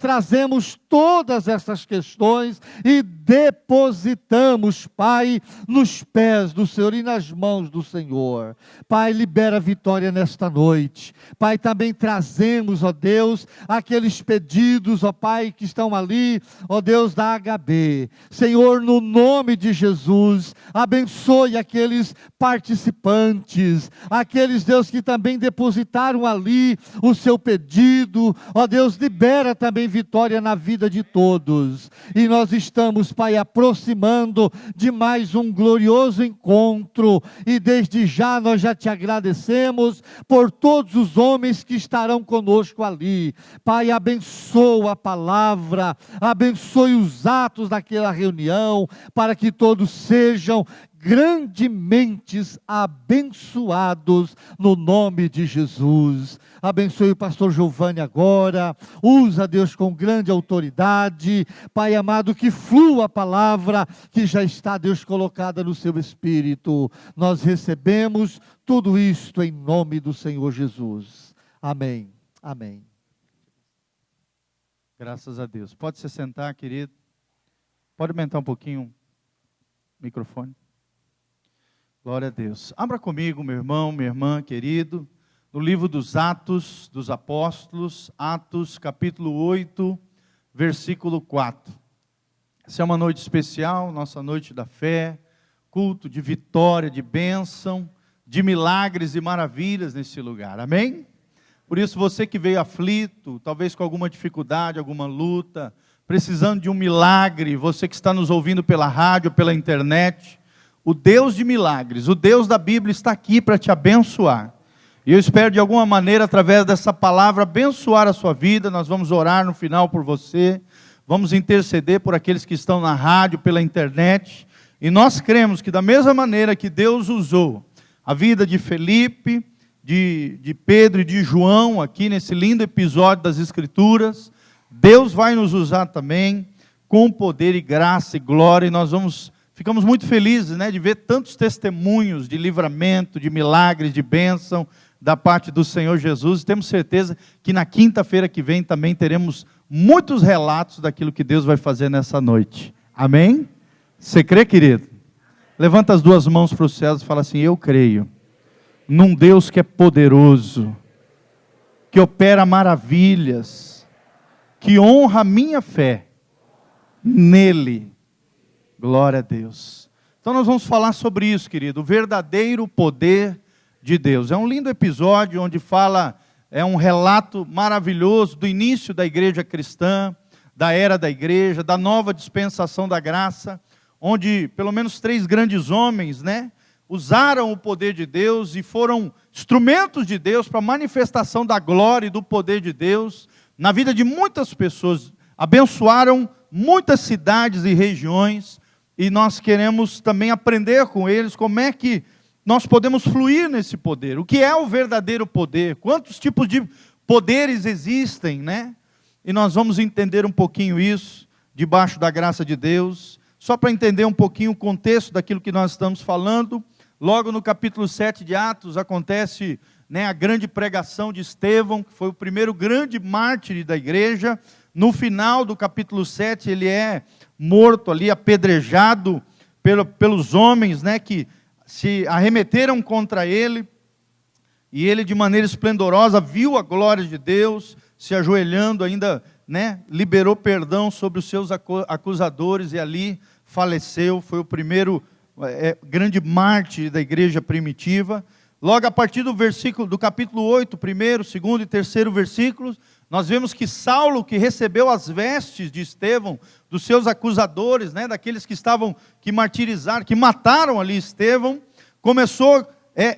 trazemos todas essas questões e depositamos, Pai, nos pés do Senhor e nas mãos do Senhor. Pai, libera a vitória nesta noite. Pai, também trazemos, ó Deus, aqueles pedidos, ó Pai, que estão ali, ó Deus, da HB. Senhor, no nome de Jesus, abençoe aqueles participantes, aqueles, Deus, que também depositaram ali o seu pedido. Ó Deus, libera também vitória na vida de todos. E nós estamos, Pai, aproximando de mais um glorioso encontro, e desde já nós já te agradecemos por todos os homens que estarão conosco ali. Pai, abençoa a palavra, abençoe os atos daquela reunião, para que todos sejam grandemente abençoados no nome de Jesus. Abençoe o pastor Giovanni agora, usa, Deus, com grande autoridade, Pai amado, que flua a palavra que já está, Deus, colocada no seu espírito. Nós recebemos tudo isto em nome do Senhor Jesus. Amém, amém. Graças a Deus. Pode se sentar, querido. Pode aumentar um pouquinho o microfone. Glória a Deus. Abra comigo, meu irmão, minha irmã, querido, no livro dos Atos dos Apóstolos, Atos capítulo 8, versículo 4. Essa é uma noite especial, nossa noite da fé, culto de vitória, de bênção, de milagres e maravilhas nesse lugar, amém? Por isso, você que veio aflito, talvez com alguma dificuldade, alguma luta, precisando de um milagre, você que está nos ouvindo pela rádio, pela internet, o Deus de milagres, o Deus da Bíblia está aqui para te abençoar. E eu espero de alguma maneira, através dessa palavra, abençoar a sua vida. Nós vamos orar no final por você, vamos interceder por aqueles que estão na rádio, pela internet. E nós cremos que da mesma maneira que Deus usou a vida de Felipe, de Pedro e de João, aqui nesse lindo episódio das Escrituras, Deus vai nos usar também com poder e graça e glória, e nós ficamos muito felizes, né, de ver tantos testemunhos de livramento, de milagres, de bênção da parte do Senhor Jesus. E temos certeza que na quinta-feira que vem também teremos muitos relatos daquilo que Deus vai fazer nessa noite. Amém? Você crê, querido? Levanta as duas mãos para os céus e fala assim: eu creio num Deus que é poderoso, que opera maravilhas, que honra a minha fé nele. Glória a Deus. Então nós vamos falar sobre isso, querido, o verdadeiro poder de Deus. É um lindo episódio onde é um relato maravilhoso do início da igreja cristã, da era da igreja, da nova dispensação da graça, onde pelo menos 3 grandes homens, né, usaram o poder de Deus e foram instrumentos de Deus para a manifestação da glória e do poder de Deus na vida de muitas pessoas, abençoaram muitas cidades e regiões. E nós queremos também aprender com eles como é que nós podemos fluir nesse poder. O que é o verdadeiro poder? Quantos tipos de poderes existem, né? E nós vamos entender um pouquinho isso, debaixo da graça de Deus. Só para entender um pouquinho o contexto daquilo que nós estamos falando, logo no capítulo 7 de Atos, acontece, né, a grande pregação de Estevão, que foi o primeiro grande mártir da igreja. No final do capítulo 7, ele é morto ali, apedrejado pelos homens, né, que se arremeteram contra ele, e ele de maneira esplendorosa viu a glória de Deus, se ajoelhando ainda, né, liberou perdão sobre os seus acusadores, e ali faleceu. Foi o primeiro grande mártir da igreja primitiva. Logo a partir do capítulo 8, primeiro, segundo e terceiro versículos, nós vemos que Saulo, que recebeu as vestes de Estevão, dos seus acusadores, né, daqueles que martirizaram, que mataram ali Estevão, começou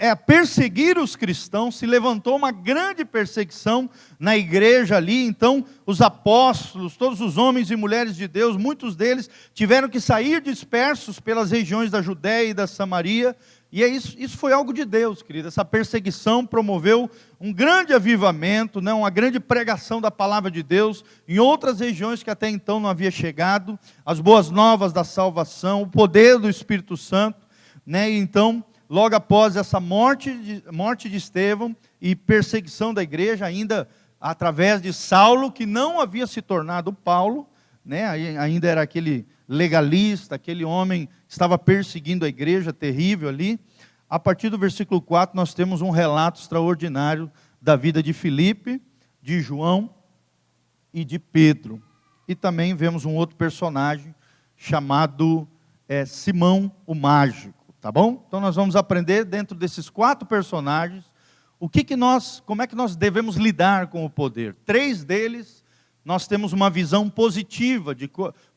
a perseguir os cristãos, se levantou uma grande perseguição na igreja ali. Então os apóstolos, todos os homens e mulheres de Deus, muitos deles tiveram que sair dispersos pelas regiões da Judéia e da Samaria. E isso foi algo de Deus, querido. Essa perseguição promoveu um grande avivamento, né, uma grande pregação da palavra de Deus em outras regiões que até então não havia chegado, as boas novas da salvação, o poder do Espírito Santo, né? E então, logo após essa morte de Estevão e perseguição da igreja, ainda através de Saulo, que não havia se tornado Paulo, né? Ainda era aquele legalista, aquele homem que estava perseguindo a igreja, terrível ali. A partir do versículo 4, nós temos um relato extraordinário da vida de Filipe, de João e de Pedro. E também vemos um outro personagem chamado Simão o Mágico, tá bom? Então nós vamos aprender dentro desses 4 personagens, como é que nós devemos lidar com o poder. 3 deles, nós temos uma visão positiva,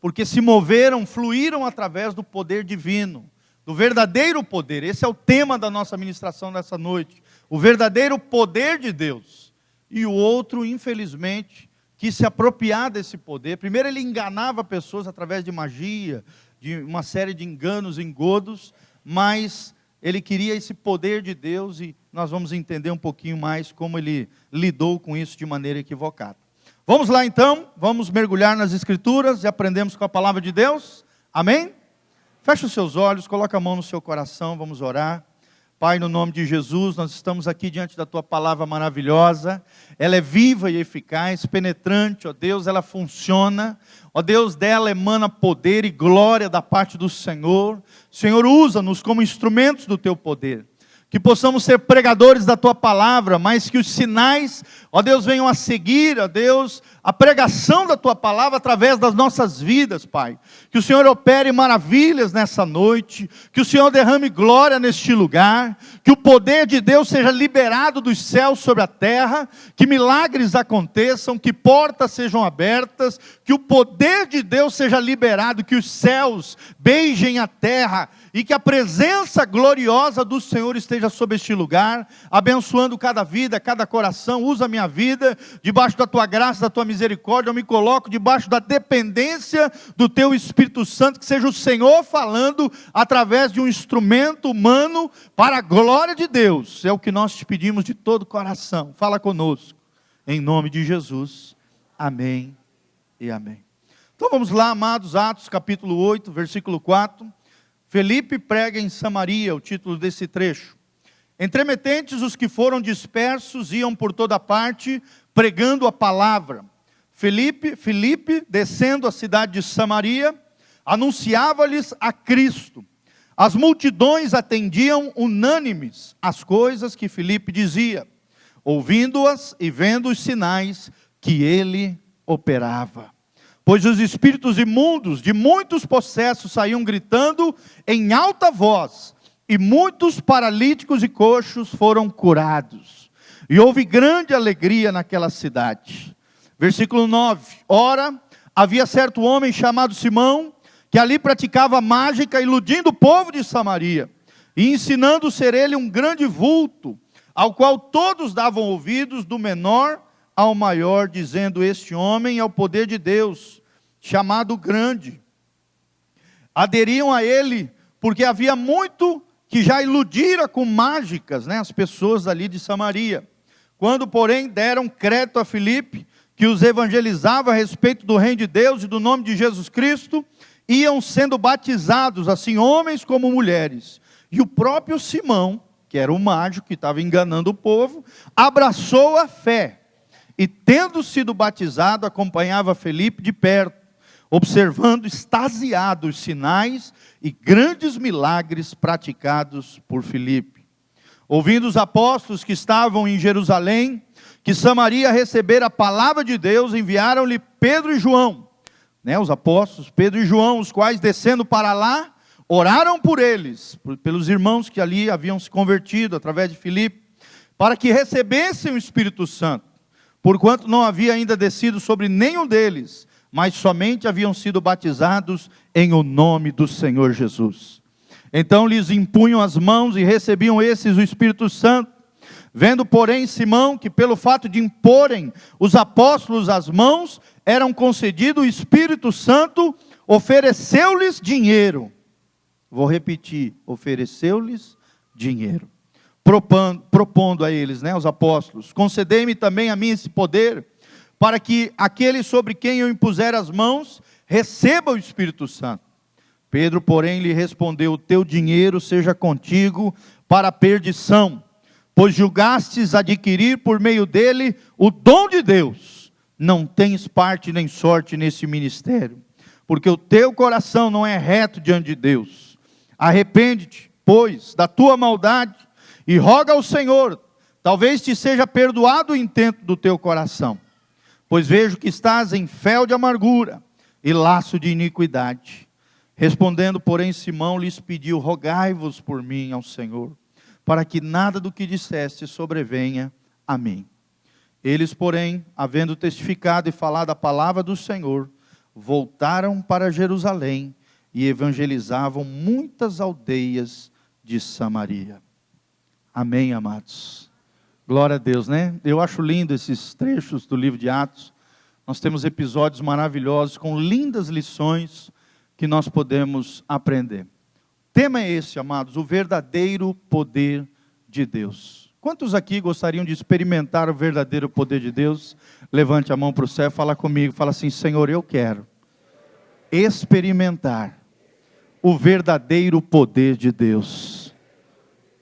porque se moveram, fluíram através do poder divino, do verdadeiro poder. Esse é o tema da nossa ministração nessa noite, o verdadeiro poder de Deus. E o outro, infelizmente, quis se apropriar desse poder. Primeiro ele enganava pessoas através de magia, de uma série de enganos, engodos, mas ele queria esse poder de Deus, e nós vamos entender um pouquinho mais como ele lidou com isso de maneira equivocada. Vamos lá então, vamos mergulhar nas Escrituras e aprendemos com a palavra de Deus, amém? Feche os seus olhos, coloca a mão no seu coração, vamos orar. Pai, no nome de Jesus, nós estamos aqui diante da Tua palavra maravilhosa, ela é viva e eficaz, penetrante, ó Deus, ela funciona, ó Deus, dela emana poder e glória da parte do Senhor. Senhor, usa-nos como instrumentos do Teu poder, que possamos ser pregadores da Tua palavra, mas que os sinais, ó Deus, venham a seguir, ó Deus, a pregação da Tua palavra através das nossas vidas, Pai. Que o Senhor opere maravilhas nessa noite, que o Senhor derrame glória neste lugar, que o poder de Deus seja liberado dos céus sobre a terra, que milagres aconteçam, que portas sejam abertas, que o poder de Deus seja liberado, que os céus beijem a terra, e que a presença gloriosa do Senhor esteja sobre este lugar, abençoando cada vida, cada coração. Usa a minha vida, debaixo da Tua graça, da Tua misericórdia, eu me coloco debaixo da dependência do Teu Espírito Santo, que seja o Senhor falando através de um instrumento humano, para a glória de Deus. É o que nós te pedimos de todo o coração. Fala conosco, em nome de Jesus, amém e amém. Então vamos lá, amados, Atos capítulo 8, versículo 4, Felipe prega em Samaria, o título desse trecho. Entremetentes os que foram dispersos iam por toda parte, pregando a palavra. Felipe, descendo a cidade de Samaria, anunciava-lhes a Cristo. As multidões atendiam unânimes às coisas que Felipe dizia, ouvindo-as e vendo os sinais que ele operava. Pois os espíritos imundos de muitos possessos saíam gritando em alta voz, e muitos paralíticos e coxos foram curados. E houve grande alegria naquela cidade. Versículo 9. Ora, havia certo homem chamado Simão, que ali praticava mágica, iludindo o povo de Samaria, e ensinando ser ele um grande vulto, ao qual todos davam ouvidos, do menor ao maior, dizendo: este homem é o poder de Deus, chamado grande. Aderiam a ele, porque havia muito que já iludira com mágicas, as pessoas ali de Samaria. Quando, porém, deram crédito a Filipe, que os evangelizava a respeito do reino de Deus e do nome de Jesus Cristo, iam sendo batizados, assim homens como mulheres. E o próprio Simão, que era o mágico que estava enganando o povo, abraçou a fé, e tendo sido batizado, acompanhava Felipe de perto, observando extasiado os sinais e grandes milagres praticados por Felipe. Ouvindo os apóstolos que estavam em Jerusalém, que Samaria recebera a palavra de Deus, enviaram-lhe Pedro e João, os apóstolos Pedro e João, os quais, descendo para lá, oraram por eles, pelos irmãos que ali haviam se convertido através de Filipe, para que recebessem o Espírito Santo, porquanto não havia ainda descido sobre nenhum deles, mas somente haviam sido batizados em o nome do Senhor Jesus. Então lhes impunham as mãos e recebiam esses o Espírito Santo. Vendo, porém, Simão, que pelo fato de imporem os apóstolos as mãos, eram concedido o Espírito Santo, ofereceu-lhes dinheiro. Vou repetir, ofereceu-lhes dinheiro. Propondo a eles, os apóstolos: concedei-me também a mim esse poder, para que aquele sobre quem eu impuser as mãos, receba o Espírito Santo. Pedro, porém, lhe respondeu: o teu dinheiro seja contigo para a perdição, pois julgastes adquirir por meio dele o dom de Deus. Não tens parte nem sorte nesse ministério, porque o teu coração não é reto diante de Deus. Arrepende-te, pois, da tua maldade, e roga ao Senhor, talvez te seja perdoado o intento do teu coração. Pois vejo que estás em fel de amargura e laço de iniquidade. Respondendo, porém, Simão lhes pediu: rogai-vos por mim ao Senhor, para que nada do que disseste sobrevenha a mim. Eles, porém, havendo testificado e falado a palavra do Senhor, voltaram para Jerusalém e evangelizavam muitas aldeias de Samaria. Amém, amados? Glória a Deus, né? Eu acho lindo esses trechos do livro de Atos. Nós temos episódios maravilhosos com lindas lições que nós podemos aprender. O tema é esse, amados: o verdadeiro poder de Deus. Quantos aqui gostariam de experimentar o verdadeiro poder de Deus? Levante a mão para o céu e fala comigo. Fala assim: Senhor, eu quero experimentar o verdadeiro poder de Deus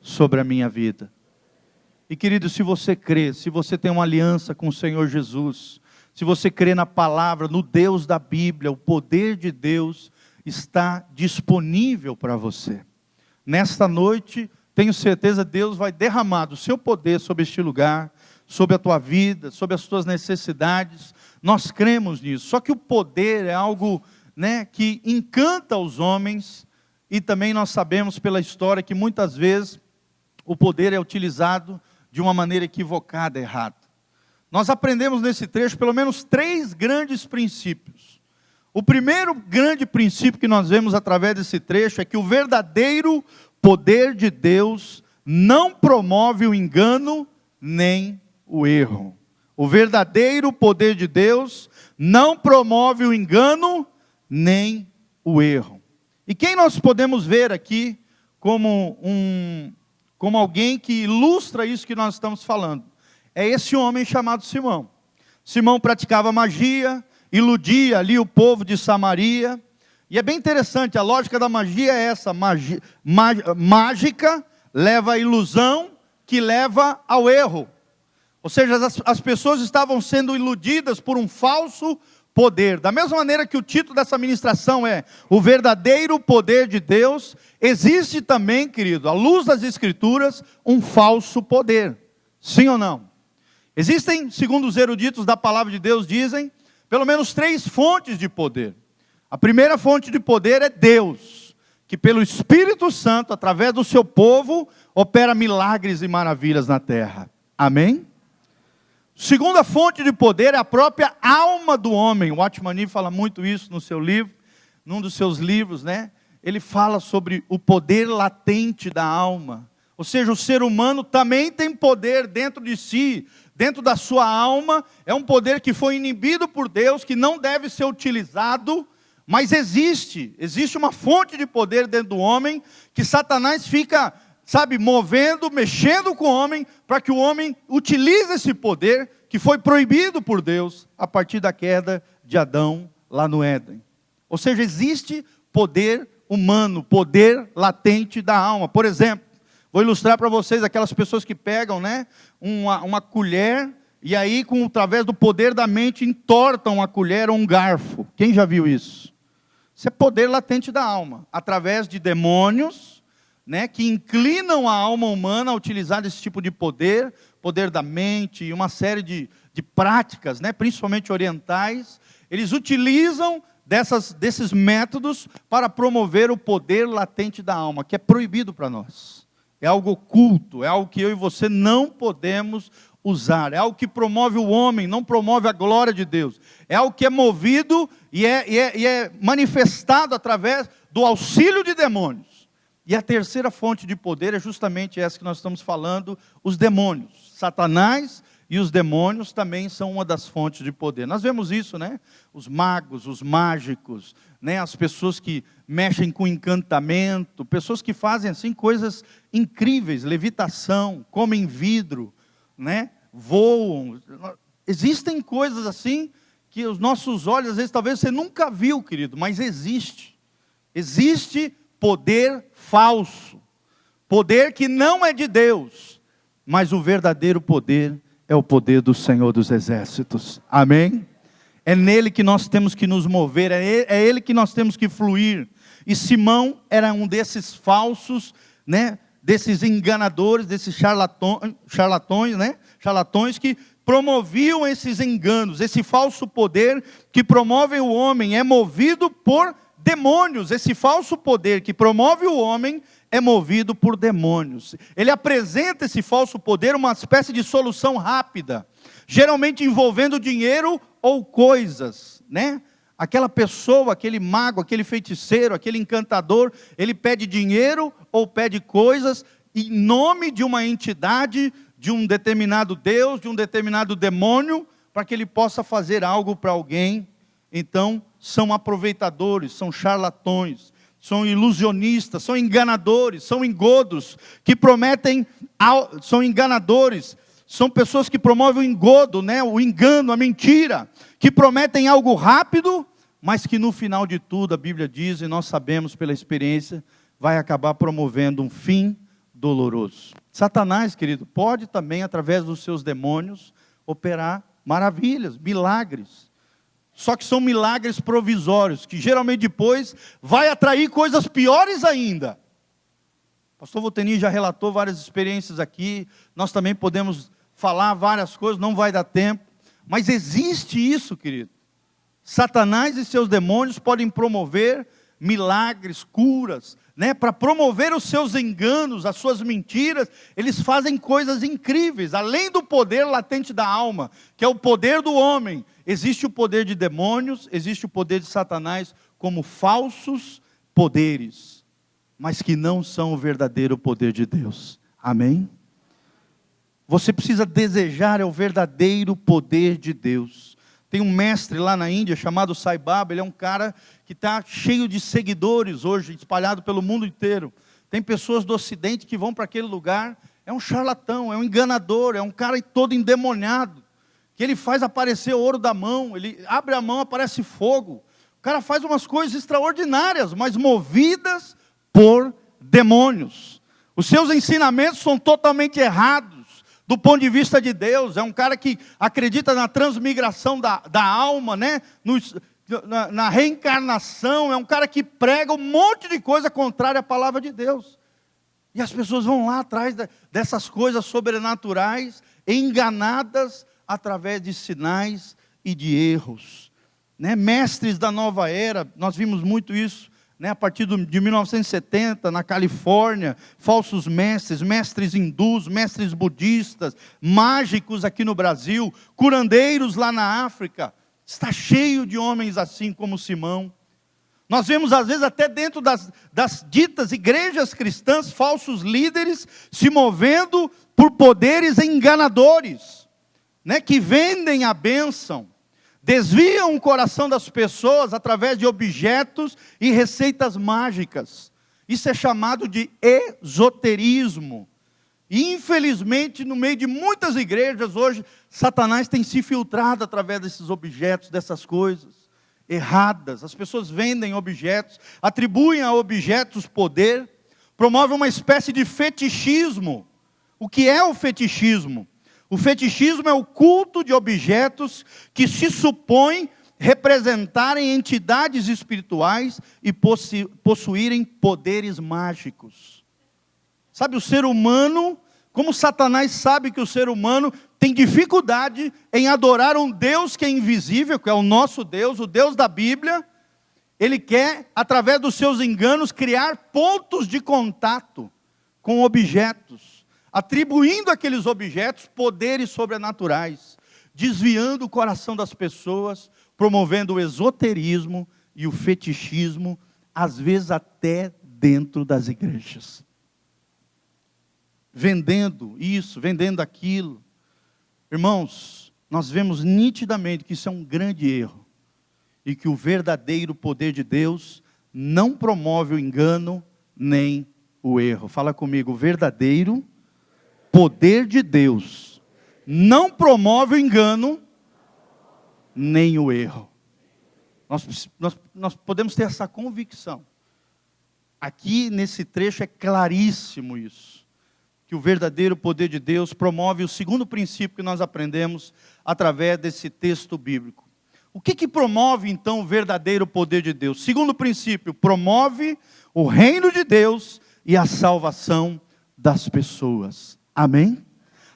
sobre a minha vida. E querido, se você crê, se você tem uma aliança com o Senhor Jesus, se você crê na palavra, no Deus da Bíblia, o poder de Deus está disponível para você. Nesta noite, tenho certeza, Deus vai derramar do seu poder sobre este lugar, sobre a tua vida, sobre as tuas necessidades. Nós cremos nisso. Só que o poder é algo, né, que encanta os homens, e também nós sabemos pela história que muitas vezes o poder é utilizado de uma maneira equivocada, errada. Nós aprendemos nesse trecho pelo menos 3 grandes princípios. O primeiro grande princípio que nós vemos através desse trecho é que o verdadeiro poder de Deus não promove o engano nem o erro. O verdadeiro poder de Deus não promove o engano nem o erro. E quem nós podemos ver aqui como alguém que ilustra isso que nós estamos falando? É esse homem chamado Simão. Simão praticava magia, iludia ali o povo de Samaria. E é bem interessante, a lógica da magia é essa: mágica leva à ilusão, que leva ao erro. Ou seja, as pessoas estavam sendo iludidas por um falso poder. Da mesma maneira que o título dessa ministração é o verdadeiro poder de Deus, existe também, querido, à luz das Escrituras, um falso poder. Sim ou não? Existem, segundo os eruditos da palavra de Deus, dizem, pelo menos 3 fontes de poder. A primeira fonte de poder é Deus, que pelo Espírito Santo, através do seu povo, opera milagres e maravilhas na terra. Amém? Segunda fonte de poder é a própria alma do homem. O Watchman Nee fala muito isso no seu livro, num dos seus livros, né? Ele fala sobre o poder latente da alma. Ou seja, o ser humano também tem poder dentro de si, dentro da sua alma. É um poder que foi inibido por Deus, que não deve ser utilizado, mas existe uma fonte de poder dentro do homem, que Satanás fica, movendo, mexendo com o homem, para que o homem utilize esse poder, que foi proibido por Deus, a partir da queda de Adão, lá no Éden. Ou seja, existe poder humano, poder latente da alma. Por exemplo, vou ilustrar para vocês aquelas pessoas que pegam, né, uma colher, e aí, através do poder da mente, entortam a colher ou um garfo. Quem já viu isso? Isso é poder latente da alma, através de demônios, né, que inclinam a alma humana a utilizar esse tipo de poder da mente, e uma série de práticas, né, principalmente orientais. Eles utilizam desses métodos para promover o poder latente da alma, que é proibido para nós. É algo oculto, é algo que eu e você não podemos usar, é algo que promove o homem, não promove a glória de Deus, é algo que é movido e é manifestado através do auxílio de demônios. E a terceira fonte de poder é justamente essa que nós estamos falando, os demônios. Satanás e os demônios também são uma das fontes de poder. Nós vemos isso, né? Os magos, os mágicos, né? As pessoas que mexem com encantamento, pessoas que fazem assim coisas incríveis, levitação, comem vidro, né? Voam. Existem coisas assim que os nossos olhos, às vezes, talvez você nunca viu, querido, mas existe. Existe poder falso, poder que não é de Deus, mas o verdadeiro poder é o poder do Senhor dos Exércitos. Amém? É nele que nós temos que nos mover, é ele que nós temos que fluir. E Simão era um desses falsos, né? Desses enganadores, desses charlatões, né? Charlatões que promoviam esses enganos. Esse falso poder que promove o homem é movido por demônios. Esse falso poder que promove o homem é movido por demônios. Ele apresenta esse falso poder uma espécie de solução rápida, geralmente envolvendo dinheiro ou coisas, né? Aquela pessoa, aquele mago, aquele feiticeiro, aquele encantador, ele pede dinheiro ou pede coisas em nome de uma entidade, de um determinado Deus, de um determinado demônio, para que ele possa fazer algo para alguém. Então, são aproveitadores, são charlatões, são ilusionistas, são enganadores, são engodos, que prometem, são enganadores, são pessoas que promovem o engodo, né? O engano, a mentira, que prometem algo rápido, mas que no final de tudo, a Bíblia diz, e nós sabemos pela experiência, vai acabar promovendo um fim doloroso. Satanás, querido, pode também, através dos seus demônios, operar maravilhas, milagres. Só que são milagres provisórios, que geralmente depois vai atrair coisas piores ainda. O pastor Volteni já relatou várias experiências aqui, nós também podemos falar várias coisas, não vai dar tempo, mas existe isso, querido. Satanás e seus demônios podem promover milagres, curas, né? Para promover os seus enganos, as suas mentiras, eles fazem coisas incríveis. Além do poder latente da alma, que é o poder do homem, existe o poder de demônios, existe o poder de Satanás como falsos poderes, mas que não são o verdadeiro poder de Deus. Amém? Você precisa desejar o verdadeiro poder de Deus. Tem um mestre lá na Índia chamado Sai Baba, ele é um cara que está cheio de seguidores hoje, espalhado pelo mundo inteiro. Tem pessoas do Ocidente que vão para aquele lugar, é um charlatão, é um enganador, é um cara todo endemoniado, que ele faz aparecer ouro da mão, ele abre a mão, aparece fogo. O cara faz umas coisas extraordinárias, mas movidas por demônios. Os seus ensinamentos são totalmente errados do ponto de vista de Deus. É um cara que acredita na transmigração da alma, né? Na reencarnação. É um cara que prega um monte de coisa contrária à palavra de Deus. E as pessoas vão lá atrás dessas coisas sobrenaturais, enganadas através de sinais e de erros, né? Mestres da nova era, nós vimos muito isso, né? A partir de 1970, na Califórnia, falsos mestres hindus, mestres budistas, mágicos aqui no Brasil, curandeiros lá na África. Está cheio de homens assim como Simão. Nós vemos às vezes até dentro das ditas igrejas cristãs, falsos líderes se movendo por poderes enganadores, né? Que vendem a bênção, desviam o coração das pessoas através de objetos e receitas mágicas. Isso é chamado de esoterismo. E infelizmente, no meio de muitas igrejas hoje, Satanás tem se filtrado através desses objetos, dessas coisas erradas. As pessoas vendem objetos, atribuem a objetos poder, promovem uma espécie de fetichismo. O que é o fetichismo? O fetichismo é o culto de objetos que se supõe representarem entidades espirituais e possuírem poderes mágicos. Sabe, o ser humano, como Satanás sabe que o ser humano tem dificuldade em adorar um Deus que é invisível, que é o nosso Deus, o Deus da Bíblia, ele quer, através dos seus enganos, criar pontos de contato com objetos, atribuindo àqueles objetos poderes sobrenaturais, desviando o coração das pessoas, promovendo o esoterismo e o fetichismo, às vezes até dentro das igrejas. Vendendo isso, vendendo aquilo. Irmãos, nós vemos nitidamente que isso é um grande erro, e que o verdadeiro poder de Deus não promove o engano nem o erro. Fala comigo, o verdadeiro poder de Deus não promove o engano nem o erro. Nós podemos ter essa convicção. Aqui nesse trecho é claríssimo isso. Que que o verdadeiro poder de Deus promove o segundo princípio que nós aprendemos através desse texto bíblico. O que promove então o verdadeiro poder de Deus? Segundo princípio, promove o reino de Deus e a salvação das pessoas. Amém?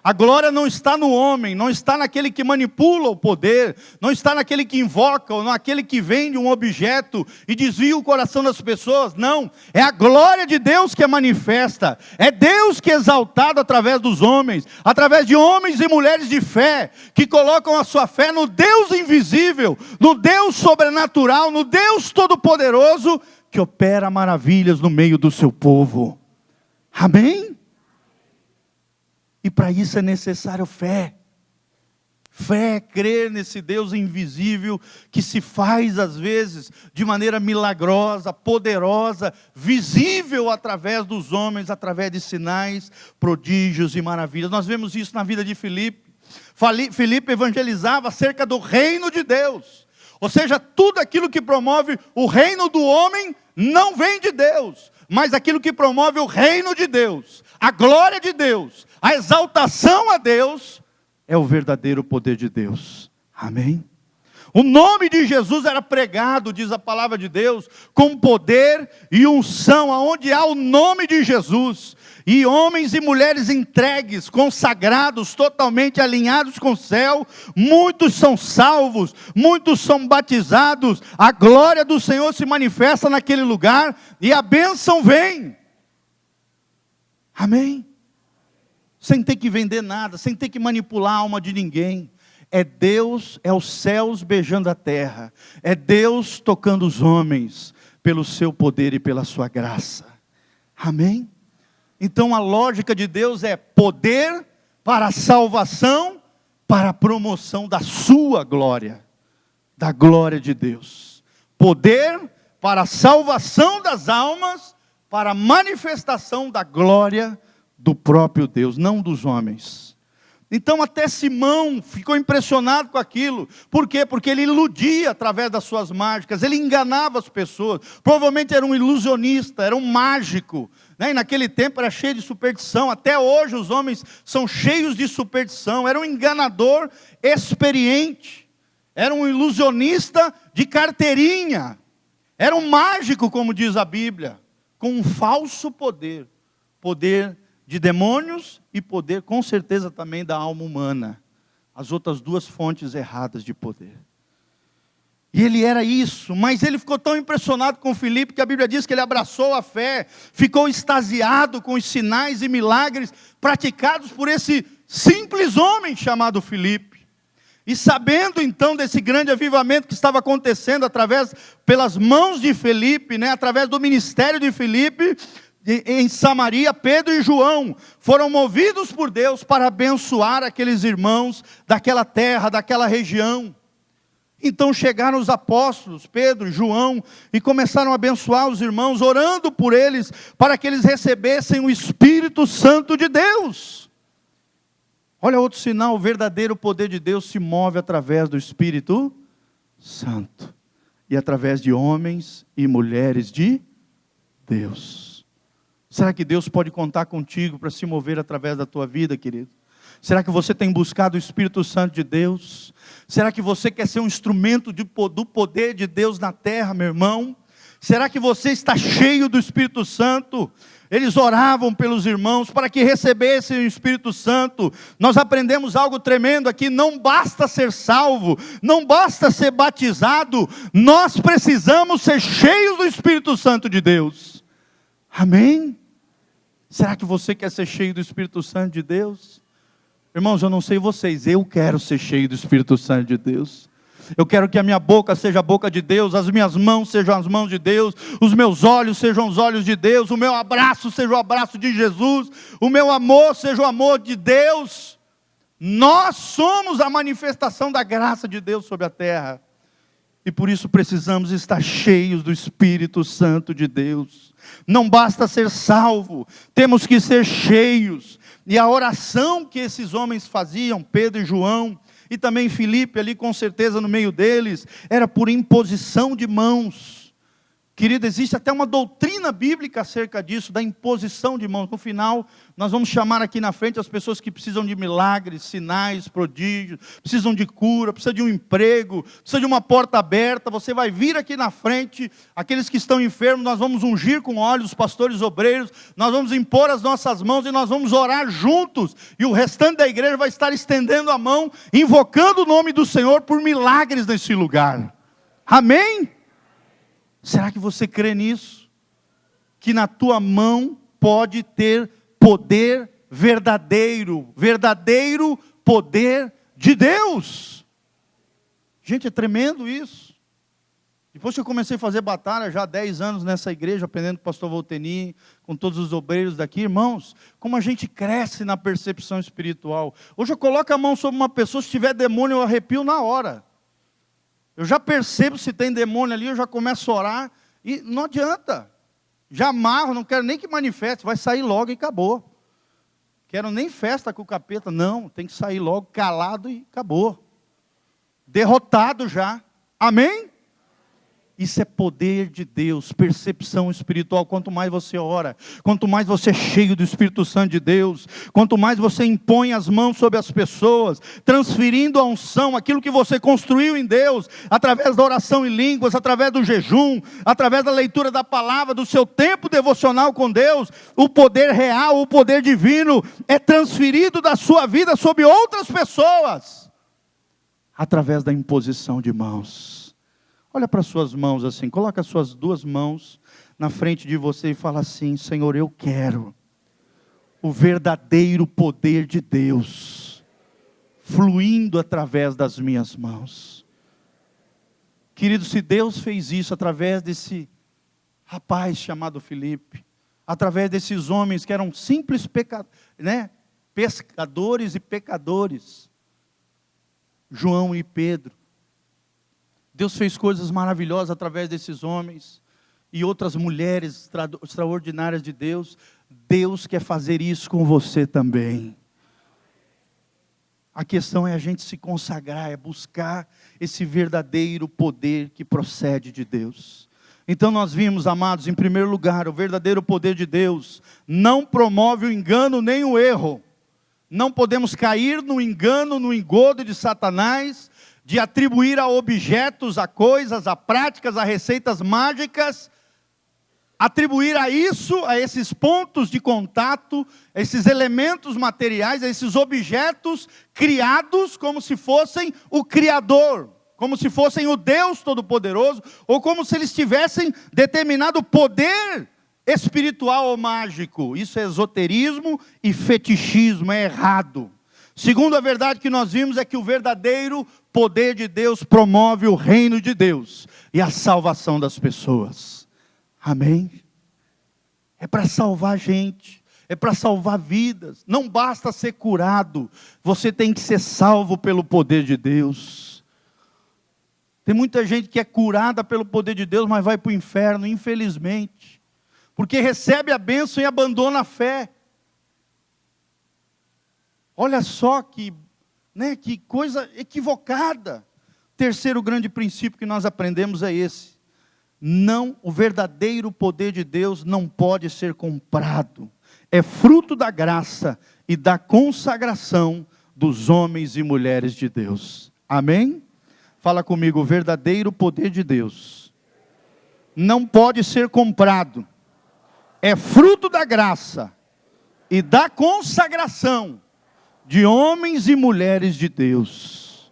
A glória não está no homem, não está naquele que manipula o poder, não está naquele que invoca, ou naquele que vende um objeto e desvia o coração das pessoas. Não, é a glória de Deus que é manifesta. É Deus que é exaltado através dos homens, através de homens e mulheres de fé, que colocam a sua fé no Deus invisível, no Deus sobrenatural, no Deus todo-poderoso, que opera maravilhas no meio do seu povo. Amém? E para isso é necessário fé. Fé é crer nesse Deus invisível que se faz às vezes de maneira milagrosa, poderosa, visível através dos homens, através de sinais, prodígios e maravilhas. Nós vemos isso na vida de Filipe. Filipe evangelizava acerca do reino de Deus. Ou seja, tudo aquilo que promove o reino do homem não vem de Deus, mas aquilo que promove o reino de Deus, a glória de Deus, a exaltação a Deus, é o verdadeiro poder de Deus. Amém? O nome de Jesus era pregado, diz a palavra de Deus, com poder e unção, aonde há o nome de Jesus. E homens e mulheres entregues, consagrados, totalmente alinhados com o céu, muitos são salvos, muitos são batizados, a glória do Senhor se manifesta naquele lugar, e a bênção vem. Amém? Sem ter que vender nada, sem ter que manipular a alma de ninguém. É Deus, é os céus beijando a terra, é Deus tocando os homens, pelo seu poder e pela sua graça. Amém? Então a lógica de Deus é poder para a salvação, para a promoção da sua glória, da glória de Deus. Poder para a salvação das almas, para a manifestação da glória do próprio Deus, não dos homens. Então até Simão ficou impressionado com aquilo. Por quê? Porque ele iludia através das suas mágicas, ele enganava as pessoas. Provavelmente era um ilusionista, era um mágico, né? E naquele tempo era cheio de superstição. Até hoje os homens são cheios de superstição. Era um enganador experiente, era um ilusionista de carteirinha, era um mágico, como diz a Bíblia, com um falso poder. Poder de demônios e poder, com certeza, também da alma humana. As outras duas fontes erradas de poder. E ele era isso, mas ele ficou tão impressionado com Filipe, que a Bíblia diz que ele abraçou a fé, ficou extasiado com os sinais e milagres praticados por esse simples homem chamado Filipe. E sabendo então desse grande avivamento que estava acontecendo pelas mãos de Filipe, né, através do ministério de Filipe, em Samaria, Pedro e João foram movidos por Deus para abençoar aqueles irmãos daquela terra, daquela região. Então chegaram os apóstolos, Pedro e João, e começaram a abençoar os irmãos, orando por eles, para que eles recebessem o Espírito Santo de Deus. Olha outro sinal, o verdadeiro poder de Deus se move através do Espírito Santo, e através de homens e mulheres de Deus. Será que Deus pode contar contigo para se mover através da tua vida, querido? Será que você tem buscado o Espírito Santo de Deus? Será que você quer ser um instrumento do poder de Deus na terra, meu irmão? Será que você está cheio do Espírito Santo? Eles oravam pelos irmãos para que recebessem o Espírito Santo. Nós aprendemos algo tremendo aqui. Não basta ser salvo, não basta ser batizado, nós precisamos ser cheios do Espírito Santo de Deus. Amém? Será que você quer ser cheio do Espírito Santo de Deus? Irmãos, eu não sei vocês, eu quero ser cheio do Espírito Santo de Deus. Eu quero que a minha boca seja a boca de Deus, as minhas mãos sejam as mãos de Deus, os meus olhos sejam os olhos de Deus, o meu abraço seja o abraço de Jesus, o meu amor seja o amor de Deus. Nós somos a manifestação da graça de Deus sobre a terra. E por isso precisamos estar cheios do Espírito Santo de Deus. Não basta ser salvo, temos que ser cheios. E a oração que esses homens faziam, Pedro e João, e também Filipe ali com certeza no meio deles, era por imposição de mãos. Querido, existe até uma doutrina bíblica acerca disso, da imposição de mãos. No final, nós vamos chamar aqui na frente as pessoas que precisam de milagres, sinais, prodígios, precisam de cura, precisam de um emprego, precisam de uma porta aberta. Você vai vir aqui na frente, aqueles que estão enfermos, nós vamos ungir com óleo os pastores obreiros, nós vamos impor as nossas mãos e nós vamos orar juntos. E o restante da igreja vai estar estendendo a mão, invocando o nome do Senhor por milagres nesse lugar. Amém? Será que você crê nisso? Que na tua mão pode ter poder verdadeiro, verdadeiro poder de Deus. Gente, é tremendo isso. Depois que eu comecei a fazer batalha, já há 10 anos nessa igreja, aprendendo com o pastor Volteni, com todos os obreiros daqui, irmãos, como a gente cresce na percepção espiritual. Hoje eu coloco a mão sobre uma pessoa, se tiver demônio eu arrepio na hora. Eu já percebo se tem demônio ali, eu já começo a orar, e não adianta. Já amarro, não quero nem que manifeste, vai sair logo e acabou. Quero nem festa com o capeta, não, tem que sair logo, calado e acabou. Derrotado já, amém? Isso é poder de Deus, percepção espiritual. Quanto mais você ora, quanto mais você é cheio do Espírito Santo de Deus, quanto mais você impõe as mãos sobre as pessoas, transferindo a unção, aquilo que você construiu em Deus, através da oração em línguas, através do jejum, através da leitura da palavra, do seu tempo devocional com Deus, o poder real, o poder divino, é transferido da sua vida sobre outras pessoas, através da imposição de mãos. Olha para as suas mãos assim, coloca as suas duas mãos na frente de você e fala assim: Senhor, eu quero o verdadeiro poder de Deus fluindo através das minhas mãos. Querido, se Deus fez isso através desse rapaz chamado Filipe, através desses homens que eram simples pescadores e pecadores, João e Pedro, Deus fez coisas maravilhosas através desses homens e outras mulheres extraordinárias de Deus. Deus quer fazer isso com você também. A questão é a gente se consagrar, é buscar esse verdadeiro poder que procede de Deus. Então nós vimos, amados, em primeiro lugar, o verdadeiro poder de Deus não promove o engano nem o erro. Não podemos cair no engano, no engodo de Satanás, de atribuir a objetos, a coisas, a práticas, a receitas mágicas, atribuir a isso, a esses pontos de contato, a esses elementos materiais, a esses objetos criados como se fossem o Criador, como se fossem o Deus Todo-Poderoso, ou como se eles tivessem determinado poder espiritual ou mágico. Isso é esoterismo e fetichismo, é errado. Segundo a verdade que nós vimos é que o verdadeiro poder de Deus promove o reino de Deus e a salvação das pessoas. Amém? É para salvar gente, é para salvar vidas. Não basta ser curado, você tem que ser salvo pelo poder de Deus. Tem muita gente que é curada pelo poder de Deus, mas vai para o inferno, infelizmente, porque recebe a bênção e abandona a fé. Olha só que coisa equivocada. Terceiro grande princípio que nós aprendemos é esse: o verdadeiro poder de Deus não pode ser comprado. É fruto da graça e da consagração dos homens e mulheres de Deus. Amém? Fala comigo: o verdadeiro poder de Deus não pode ser comprado. É fruto da graça e da consagração de homens e mulheres de Deus.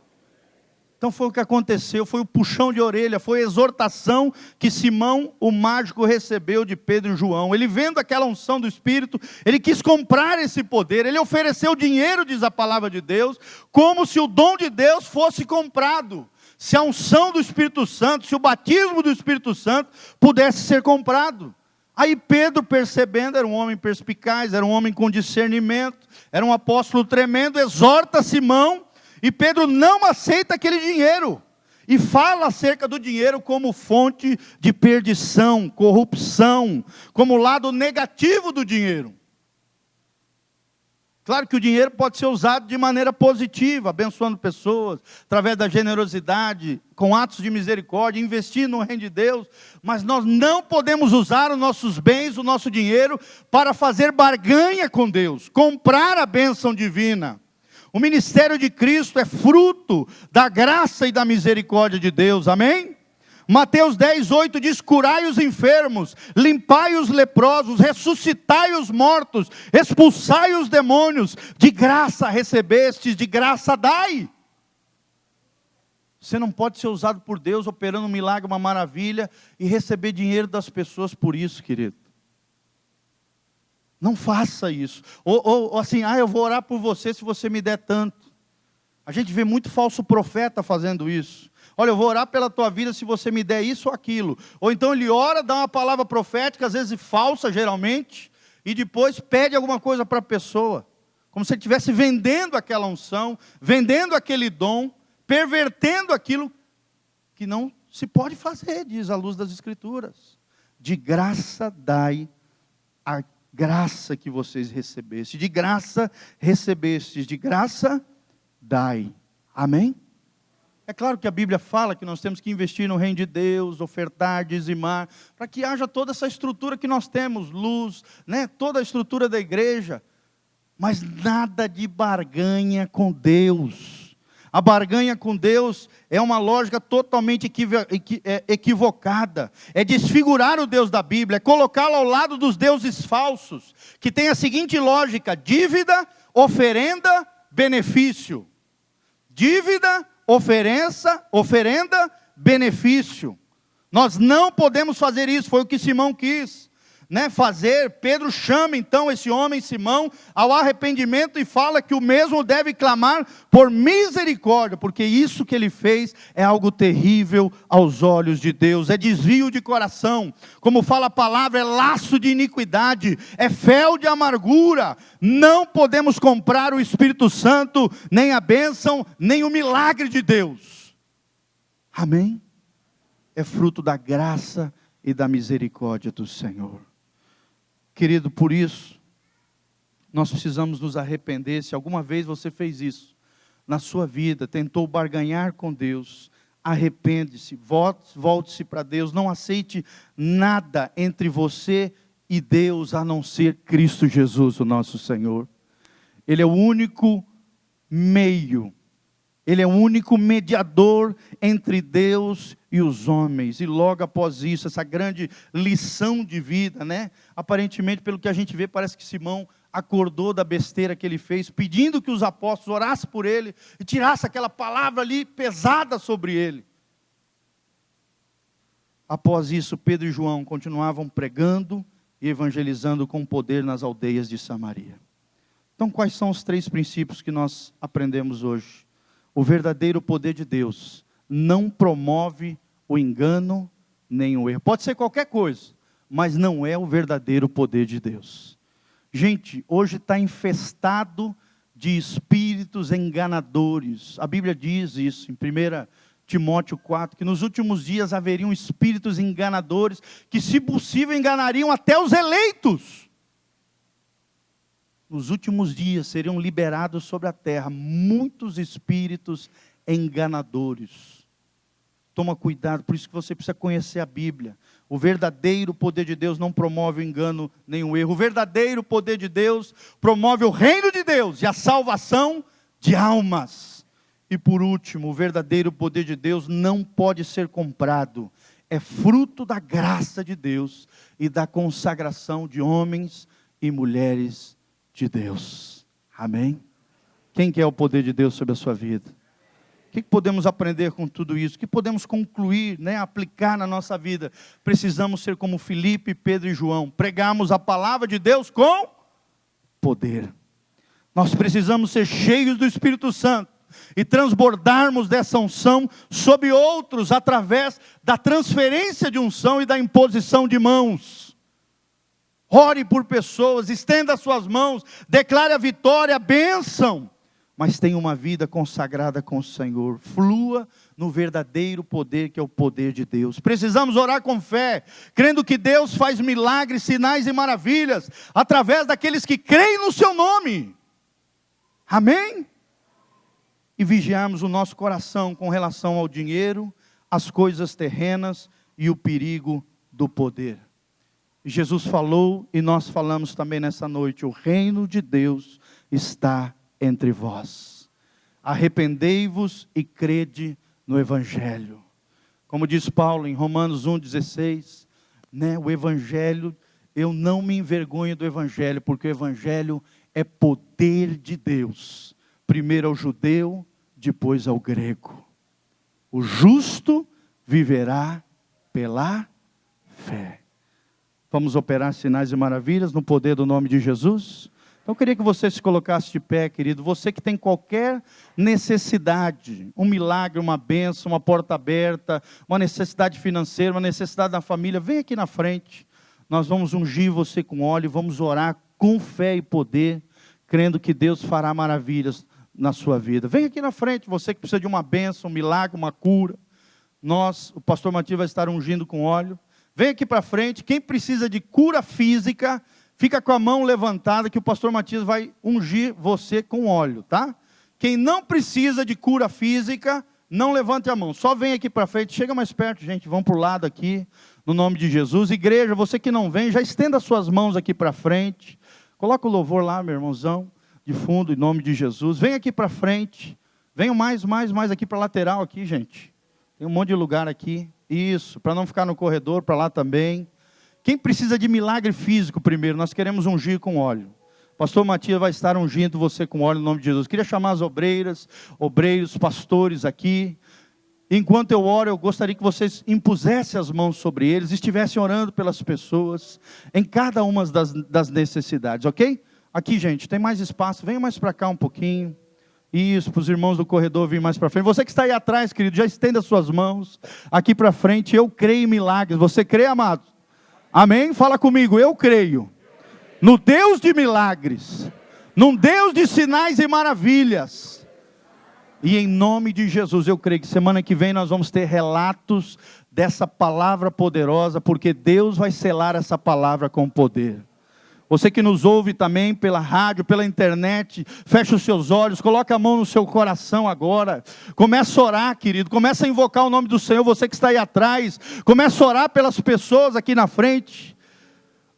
Então foi o que aconteceu, foi o puxão de orelha, foi a exortação que Simão, o mágico, recebeu de Pedro e João. Ele, vendo aquela unção do Espírito, ele quis comprar esse poder, ele ofereceu dinheiro, diz a palavra de Deus, como se o dom de Deus fosse comprado. Se a unção do Espírito Santo, se o batismo do Espírito Santo pudesse ser comprado. Aí Pedro, percebendo, era um homem perspicaz, era um homem com discernimento, era um apóstolo tremendo, exorta Simão, e Pedro não aceita aquele dinheiro, e fala acerca do dinheiro como fonte de perdição, corrupção, como lado negativo do dinheiro. Claro que o dinheiro pode ser usado de maneira positiva, abençoando pessoas, através da generosidade, com atos de misericórdia, investir no reino de Deus, mas nós não podemos usar os nossos bens, o nosso dinheiro, para fazer barganha com Deus, comprar a bênção divina. O ministério de Cristo é fruto da graça e da misericórdia de Deus, amém? Mateus 10:8 diz: curai os enfermos, limpai os leprosos, ressuscitai os mortos, expulsai os demônios, de graça recebestes, de graça dai. Você não pode ser usado por Deus operando um milagre, uma maravilha, e receber dinheiro das pessoas por isso, querido. Não faça isso. Ou assim, eu vou orar por você se você me der tanto. A gente vê muito falso profeta fazendo isso. Olha, eu vou orar pela tua vida se você me der isso ou aquilo. Ou então ele ora, dá uma palavra profética, às vezes falsa geralmente, e depois pede alguma coisa para a pessoa. Como se ele estivesse vendendo aquela unção, vendendo aquele dom, pervertendo aquilo que não se pode fazer, diz a luz das Escrituras. De graça dai a graça que vocês recebestes. De graça recebestes, de graça dai. Amém? É claro que a Bíblia fala que nós temos que investir no reino de Deus, ofertar, dizimar, para que haja toda essa estrutura que nós temos, luz, né? Toda a estrutura da igreja, mas nada de barganha com Deus. A barganha com Deus é uma lógica totalmente equivocada, é desfigurar o Deus da Bíblia, é colocá-lo ao lado dos deuses falsos, que tem a seguinte lógica: dívida, oferenda, benefício. Dívida, oferenda, benefício. Nós não podemos fazer isso, foi o que Simão quis, né, fazer. Pedro chama então esse homem, Simão, ao arrependimento e fala que o mesmo deve clamar por misericórdia, porque isso que ele fez é algo terrível aos olhos de Deus, é desvio de coração, como fala a palavra, é laço de iniquidade, é fel de amargura. Não podemos comprar o Espírito Santo, nem a bênção, nem o milagre de Deus. Amém? É fruto da graça e da misericórdia do Senhor. Querido, por isso, nós precisamos nos arrepender. Se alguma vez você fez isso na sua vida, tentou barganhar com Deus, arrepende-se, volte-se para Deus, não aceite nada entre você e Deus, a não ser Cristo Jesus, o nosso Senhor. Ele é o único meio, Ele é o único mediador entre Deus e os homens. E logo após isso, essa grande lição de vida, né? Aparentemente, pelo que a gente vê, parece que Simão acordou da besteira que ele fez, pedindo que os apóstolos orassem por ele e tirassem aquela palavra ali pesada sobre ele. Após isso, Pedro e João continuavam pregando e evangelizando com poder nas aldeias de Samaria. Então, quais são os 3 princípios que nós aprendemos hoje? O verdadeiro poder de Deus não promove o engano nem o erro. Pode ser qualquer coisa, mas não é o verdadeiro poder de Deus. Gente, hoje está infestado de espíritos enganadores. A Bíblia diz isso em 1 Timóteo 4, que nos últimos dias haveriam espíritos enganadores, que se possível enganariam até os eleitos. Nos últimos dias seriam liberados sobre a terra muitos espíritos enganadores. Toma cuidado, por isso que você precisa conhecer a Bíblia. O verdadeiro poder de Deus não promove o engano nem o erro. O verdadeiro poder de Deus promove o reino de Deus e a salvação de almas. E por último, o verdadeiro poder de Deus não pode ser comprado. É fruto da graça de Deus e da consagração de homens e mulheres de Deus. Amém? Quem quer o poder de Deus sobre a sua vida? O que podemos aprender com tudo isso? O que podemos concluir, né, aplicar na nossa vida? Precisamos ser como Filipe, Pedro e João. Pregarmos a palavra de Deus com poder. Nós precisamos ser cheios do Espírito Santo e transbordarmos dessa unção sobre outros através da transferência de unção e da imposição de mãos. Ore por pessoas, estenda as suas mãos, declare a vitória, a bênção. Mas tenha uma vida consagrada com o Senhor. Flua no verdadeiro poder que é o poder de Deus. Precisamos orar com fé, crendo que Deus faz milagres, sinais e maravilhas, através daqueles que creem no seu nome. Amém? E vigiarmos o nosso coração com relação ao dinheiro, às coisas terrenas e o perigo do poder. Jesus falou e nós falamos também nessa noite: o reino de Deus está entre vós. Arrependei-vos e crede no Evangelho. Como diz Paulo em Romanos 1,16, o Evangelho, eu não me envergonho do Evangelho, porque o Evangelho é poder de Deus. Primeiro ao judeu, depois ao grego. O justo viverá pela fé. Vamos operar sinais e maravilhas no poder do nome de Jesus? Então eu queria que você se colocasse de pé, querido. Você que tem qualquer necessidade, um milagre, uma bênção, uma porta aberta, uma necessidade financeira, uma necessidade da família, vem aqui na frente. Nós vamos ungir você com óleo, vamos orar com fé e poder, crendo que Deus fará maravilhas na sua vida. Vem aqui na frente, você que precisa de uma bênção, um milagre, uma cura. O pastor Matias vai estar ungindo com óleo. Vem aqui para frente. Quem precisa de cura física, fica com a mão levantada que o pastor Matias vai ungir você com óleo, tá? Quem não precisa de cura física, não levante a mão. Só vem aqui para frente. Chega mais perto, gente. Vamos para o lado aqui, no nome de Jesus. Igreja, você que não vem, já estenda suas mãos aqui para frente. Coloca o louvor lá, meu irmãozão, de fundo, em nome de Jesus. Vem aqui para frente. Venham mais aqui para a lateral aqui, gente. Tem um monte de lugar aqui. Isso, para não ficar no corredor, para lá também. Quem precisa de milagre físico primeiro? Nós queremos ungir com óleo. Pastor Matias vai estar ungindo você com óleo no nome de Jesus. Queria chamar as obreiras, obreiros, pastores aqui. Enquanto eu oro, eu gostaria que vocês impusessem as mãos sobre eles, estivessem orando pelas pessoas, em cada uma das necessidades, ok? Aqui, gente, tem mais espaço. Venha mais para cá um pouquinho. Isso, para os irmãos do corredor virem mais para frente. Você que está aí atrás, querido, já estenda as suas mãos aqui para frente. Eu creio em milagres. Você crê, amado? Amém? Fala comigo. Eu creio no Deus de milagres, num Deus de sinais e maravilhas. E em nome de Jesus, eu creio que semana que vem nós vamos ter relatos dessa palavra poderosa, porque Deus vai selar essa palavra com poder. Você que nos ouve também pela rádio, pela internet, fecha os seus olhos, coloca a mão no seu coração agora. Começa a orar, querido, começa a invocar o nome do Senhor. Você que está aí atrás, começa a orar pelas pessoas aqui na frente.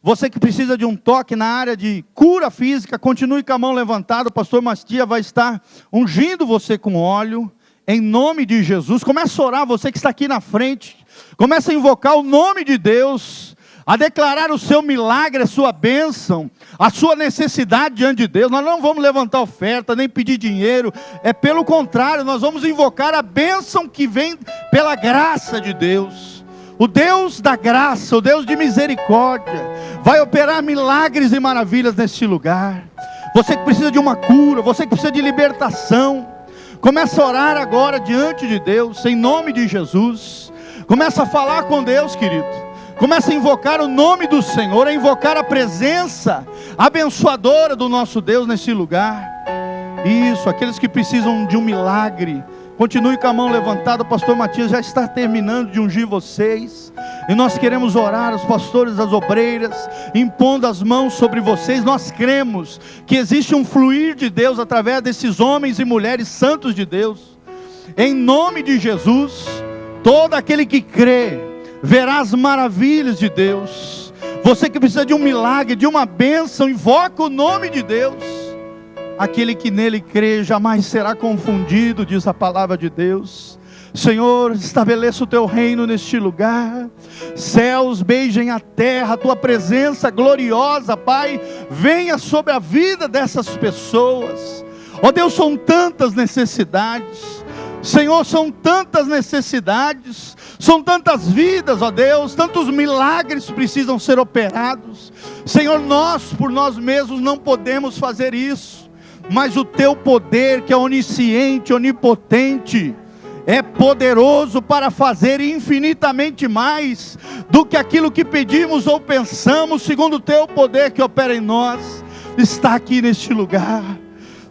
Você que precisa de um toque na área de cura física, continue com a mão levantada. O pastor Matias vai estar ungindo você com óleo, em nome de Jesus. Começa a orar, você que está aqui na frente, começa a invocar o nome de Deus, a declarar o seu milagre, a sua bênção, a sua necessidade diante de Deus. Nós não vamos levantar oferta, nem pedir dinheiro, pelo contrário, nós vamos invocar a bênção que vem pela graça de Deus. O Deus da graça, o Deus de misericórdia, vai operar milagres e maravilhas neste lugar. Você que precisa de uma cura, você que precisa de libertação, começa a orar agora diante de Deus, em nome de Jesus. Começa a falar com Deus, querido. Começa a invocar o nome do Senhor, a invocar a presença abençoadora do nosso Deus nesse lugar. Isso, aqueles que precisam de um milagre, continue com a mão levantada. O pastor Matias já está terminando de ungir vocês. E nós queremos orar, os pastores, as obreiras, impondo as mãos sobre vocês. Nós cremos que existe um fluir de Deus através desses homens e mulheres santos de Deus. Em nome de Jesus, todo aquele que crê verá as maravilhas de Deus. Você que precisa de um milagre, de uma bênção, invoca o nome de Deus. Aquele que nele crê jamais será confundido, diz a palavra de Deus. Senhor, estabeleça o teu reino neste lugar. Céus beijem a terra, a tua presença gloriosa, Pai, venha sobre a vida dessas pessoas. Ó Deus, são tantas necessidades. Senhor, são tantas necessidades, são tantas vidas, ó Deus, tantos milagres precisam ser operados. Senhor, nós por nós mesmos não podemos fazer isso, mas o teu poder, que é onisciente, onipotente, é poderoso para fazer infinitamente mais do que aquilo que pedimos ou pensamos, segundo o teu poder que opera em nós, está aqui neste lugar.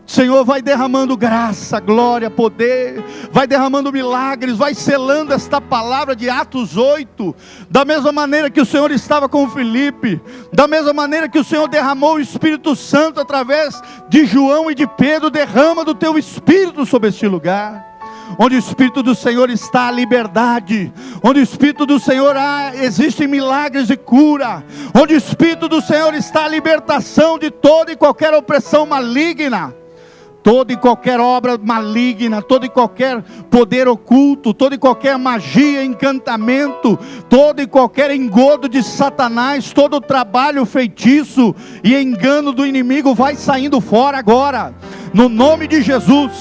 Senhor, vai derramando graça, glória, poder, vai derramando milagres, vai selando esta palavra de Atos 8, da mesma maneira que o Senhor estava com Filipe, da mesma maneira que o Senhor derramou o Espírito Santo através de João e de Pedro. Derrama do teu Espírito sobre este lugar. Onde o Espírito do Senhor está, a liberdade. Onde o Espírito do Senhor existem milagres e cura. Onde o Espírito do Senhor está, a libertação de toda e qualquer opressão maligna. Toda e qualquer obra maligna, todo e qualquer poder oculto, toda e qualquer magia, encantamento, todo e qualquer engodo de Satanás, todo o trabalho feitiço e engano do inimigo vai saindo fora agora, no nome de Jesus.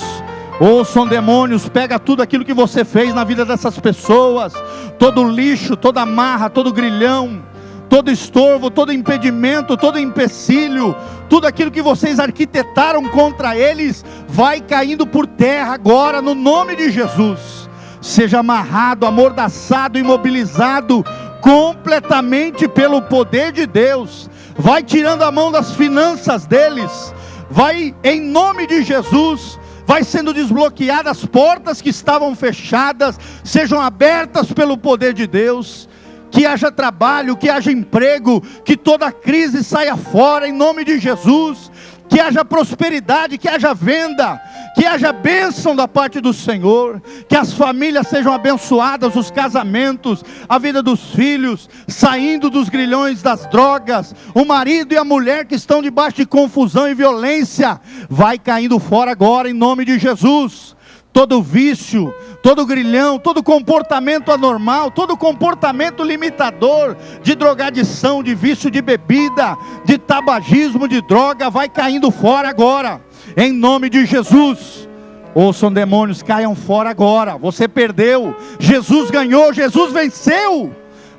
Ouçam demônios, pega tudo aquilo que você fez na vida dessas pessoas, todo lixo, toda amarra, todo grilhão, todo estorvo, todo impedimento, todo empecilho, tudo aquilo que vocês arquitetaram contra eles, vai caindo por terra agora, no nome de Jesus. Seja amarrado, amordaçado, imobilizado, completamente pelo poder de Deus. Vai tirando a mão das finanças deles, vai em nome de Jesus, vai sendo desbloqueadas as portas que estavam fechadas, sejam abertas pelo poder de Deus. Que haja trabalho, que haja emprego, que toda crise saia fora em nome de Jesus, que haja prosperidade, que haja venda, que haja bênção da parte do Senhor, que as famílias sejam abençoadas, os casamentos, a vida dos filhos, saindo dos grilhões das drogas, o marido e a mulher que estão debaixo de confusão e violência, vai caindo fora agora em nome de Jesus. Todo vício, todo grilhão, todo comportamento anormal, todo comportamento limitador, de drogadição, de vício de bebida, de tabagismo, de droga, vai caindo fora agora, em nome de Jesus. Ouçam demônios, caiam fora agora. Você perdeu, Jesus ganhou, Jesus venceu,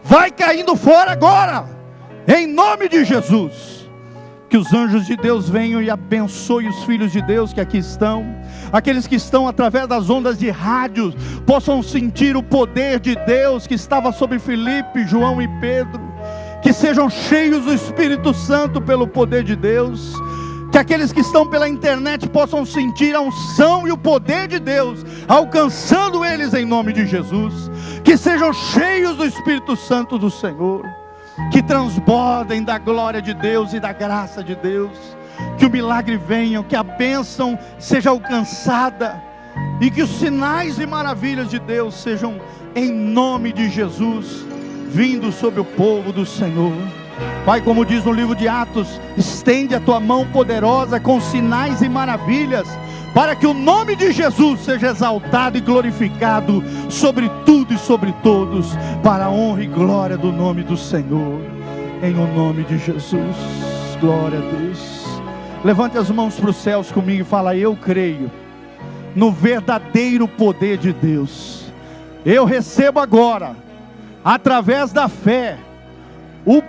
vai caindo fora agora, em nome de Jesus. Que os anjos de Deus venham e abençoem os filhos de Deus que aqui estão. Aqueles que estão através das ondas de rádio, possam sentir o poder de Deus que estava sobre Filipe, João e Pedro. Que sejam cheios do Espírito Santo pelo poder de Deus. Que aqueles que estão pela internet possam sentir a unção e o poder de Deus, alcançando eles em nome de Jesus. Que sejam cheios do Espírito Santo do Senhor. Que transbordem da glória de Deus e da graça de Deus, que o milagre venha, que a bênção seja alcançada, e que os sinais e maravilhas de Deus sejam em nome de Jesus, vindo sobre o povo do Senhor. Pai, como diz no livro de Atos, estende a tua mão poderosa com sinais e maravilhas, para que o nome de Jesus seja exaltado e glorificado sobre tudo e sobre todos, para a honra e glória do nome do Senhor, em o nome de Jesus. Glória a Deus. Levante as mãos para os céus comigo e fala: eu creio no verdadeiro poder de Deus. Eu recebo agora, através da fé, o